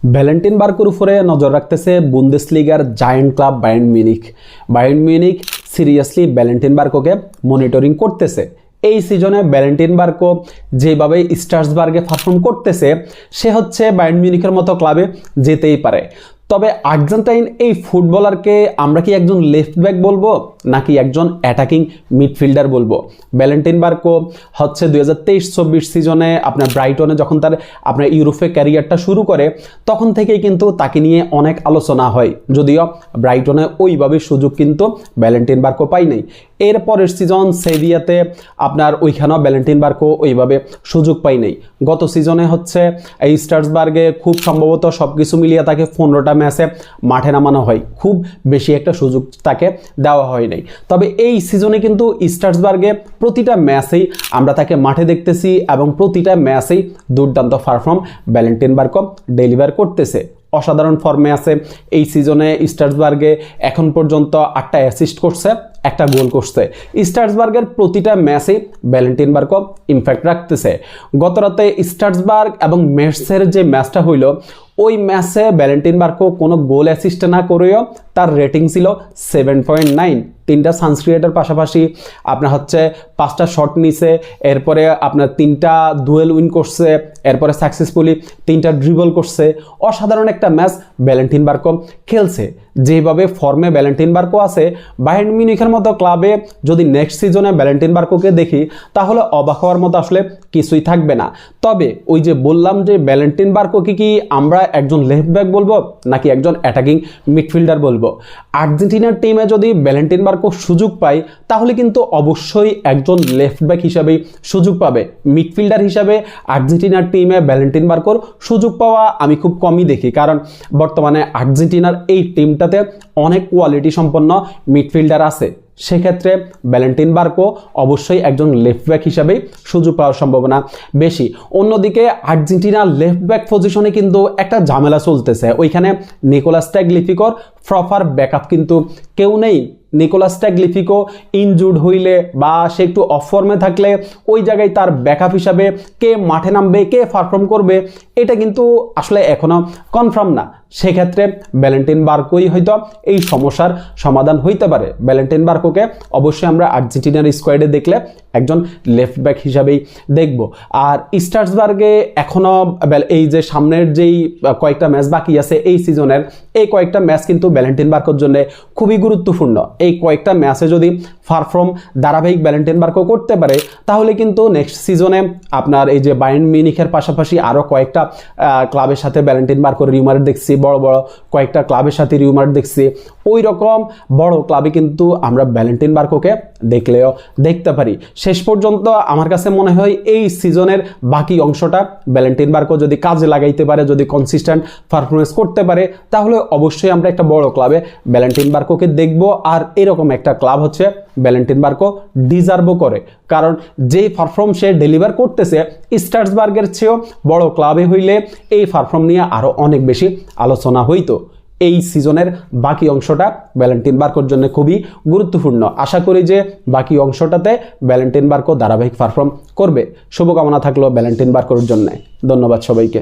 ভ্যালেন্টিনবার্গের উপরে নজর রাখতেছে বুন্দেসলিগার giant club Bayern Munich. Bayern Munich seriously ভ্যালেন্টিনবার্গকে মনিটরিং করতেছে। এই সিজনে ভ্যালেন্টিনবার্গও যেভাবে স্ট্রাসবার্গে পারফর্ম করতেছে, সে হচ্ছে বায়ার্ন মিউনিখের মতো ক্লাবে যেতেই পারে। তবে আর্জেন্টাইন এই ফুটবলারকে আমরা কি একজন লেফট ব্যাক বলবো নাকি একজন অ্যাটাকিং মিডফিল্ডার বলবো? ভ্যালেন্টিনবার্গও হচ্ছে 2023-24 সিজনে আপনার ব্রাইটনে যখন তার আপনার ইউরোপে ক্যারিয়ারটা শুরু করে, তখন থেকেই কিন্তু তাকে নিয়ে অনেক আলোচনা হয়, যদিও ব্রাইটনে ওইভাবে সুযোগ কিন্তু ভ্যালেন্টিনবার্গও পাই নাই। এর পরের সিজন সেভিয়াতে আপনার ওইখানেও ভ্যালেন্টিনবার্গও ওইভাবে সুযোগ পাই নাই। গত সিজনে হচ্ছে এই স্ট্রাসবার্গে খুব সম্ভবত সব কিছু মিলিয়ে তাকে 15টা ম্যাচে মাঠে নামানো হয়, খুব বেশি একটা সুযোগ তাকে দেওয়া হয় নাই। তবে এই সিজনে কিন্তু স্ট্রাসবার্গে প্রতিটা ম্যাচেই আমরা তাকে মাঠে দেখতেছি এবং প্রতিটা ম্যাচেই দুর্দান্ত পারফর্ম ভ্যালেন্টিনবার্গও ডেলিভার করতেছে। অসাধারণ ফর্মে আছে এই সিজনে। স্ট্রাসবার্গে এখন পর্যন্ত 8টা অ্যাসিস্ট করছে, 1টা গোল করছে। স্ট্রাসবার্গের প্রতিটা ম্যাচেই ভ্যালেন্টিনবার্গও ইমপ্যাক্ট রাখতেছে। গতরাতে স্ট্রাসবার্গ এবং মেটসের যে ম্যাচটা হইল, ওই ম্যাচে ভ্যালেন্টিনবার্গও কোনো গোল অ্যাসিস্ট না করেও তার রেটিং ছিল 7.9। 3টা চান্স ক্রিয়েটের পাশাপাশি আপনার হচ্ছে 5টা শট নিছে, এরপরে আপনার 3টা ডুয়েল উইন করছে, এরপরে সাকসেসফুলি 3টা ড্রিবল করছে। অসাধারণ একটা ম্যাচ ভ্যালেন্টিনবার্গও খেলছে। যেভাবে ফর্মে ভ্যালেন্টিনবার্গও আছে, বায়ার্ন মিউনিখের মতো ক্লাবে যদি নেক্সট সিজনে ভ্যালেন্টিনবার্গকে দেখি, তাহলে অবাক হওয়ার মতো আসলে কিছুই থাকবে না। তবে ওই যে বললাম যে ভ্যালেন্টিনবার্গকে কি আমরা একজন লেফট ব্যাক বলবো নাকি একজন অ্যাটাকিং মিডফিল্ডার বলবো? আর্জেন্টিনার টিমে যদি ভ্যালেন্টিনবার্গও সুযোগ পায়, তাহলে কিন্তু অবশ্যই একজন লেফট ব্যাক হিসাবেই সুযোগ পাবে। মিডফিল্ডার হিসাবে আর্জেন্টিনার টিমে ভ্যালেন্টিনবার্গের সুযোগ পাওয়া আমি খুব কমই দেখি, কারণ বর্তমানে আর্জেন্টিনার এই টিমটাতে অনেক কোয়ালিটি সম্পন্ন মিডফিল্ডার আছে। সেক্ষেত্রে ভ্যালেন্টিনবার্গও অবশ্যই একজন লেফট ব্যাক হিসাবেই সুযোগ পাওয়ার সম্ভাবনা বেশি। অন্যদিকে আর্জেন্টিনার লেফট ব্যাক পজিশনে কিন্তু একটা ঝামেলা চলতেছে। ওইখানে নিকোলাস ট্যাগলিফিকোর প্রপার ব্যাকআপ কিন্তু কেউ নেই। নিকোলাস ট্যাগলিফিকো ইনজুর্ড হইলে বা সে একটু অফ ফর্মে থাকলে ওই জায়গায় তার ব্যাকআপ হিসাবে কে মাঠে নামবে, কে পারফর্ম করবে, এটা কিন্তু আসলে এখনো কনফার্ম না। সেক্ষেত্রে ভ্যালেন্টিনবার্গই হয়তো এই সমস্যার সমাধান হইতে পারে। ভ্যালেন্টিনবার্গকে অবশ্যই আমরা আর্জেন্টিনার স্কোয়াডে দেখলে একজন লেফট ব্যাক হিসাবেই দেখব। আর স্ট্রাসবার্গে এখনো এই যে সামনের যেই কয়েকটা ম্যাচ বাকি আছে এই সিজনের, এই কয়েকটা ম্যাচ কিন্তু ভ্যালেন্টিনবার্গের জন্য খুবই গুরুত্বপূর্ণ। এই কয়েকটা ম্যাচে যদি পারফর্ম ধারাবাহিক ভ্যালেন্টিনবার্গও করতে পারে, তাহলে কিন্তু নেক্সট সিজনে আপনার এই যে বায়ার্ন মিউনিখের পাশাপাশি আরও কয়েকটা ক্লাবের সাথে ভ্যালেন্টিনবার্গের রিউমার দেখছি, বড় বড় কয়েকটা ক্লাবের সাথে রিউমার দেখছি। ওই রকম বড় ক্লাবে কিন্তু আমরা ভ্যালেন্টিনবার্গকে দেখলেও দেখতে পারি। শেষ পর্যন্ত আমার কাছে মনে হয় এই সিজনের বাকি অংশটা ভ্যালেন্টিনবার্গও যদি কাজে লাগাইতে পারে, যদি কনসিস্টেন্ট পারফরমেন্স করতে পারে, তাহলে অবশ্যই আমরা একটা বড় ক্লাবে ভ্যালেন্টিনবার্গকে দেখব। আর এরকম একটা ক্লাব হচ্ছে ভ্যালেন্টিনবার্গও ডিজার্ভও করে, কারণ যেই পারফর্ম সে ডেলিভার করতেছে স্ট্রাসবার্গের চেয়েও বড় ক্লাবে হইলে এই পারফর্ম নিয়ে আরও অনেক বেশি আলোচনা হইতো। এই সিজনের বাকি অংশটা ভ্যালেন্টিনবার্গের জন্য খুবই গুরুত্বপূর্ণ। আশা করি যে বাকি অংশটাতে ভ্যালেন্টিনবার্গও ধারাবাহিক পারফর্ম করবে। শুভকামনা থাকলো ভ্যালেন্টিনবার্গের জন্য। ধন্যবাদ সবাইকে।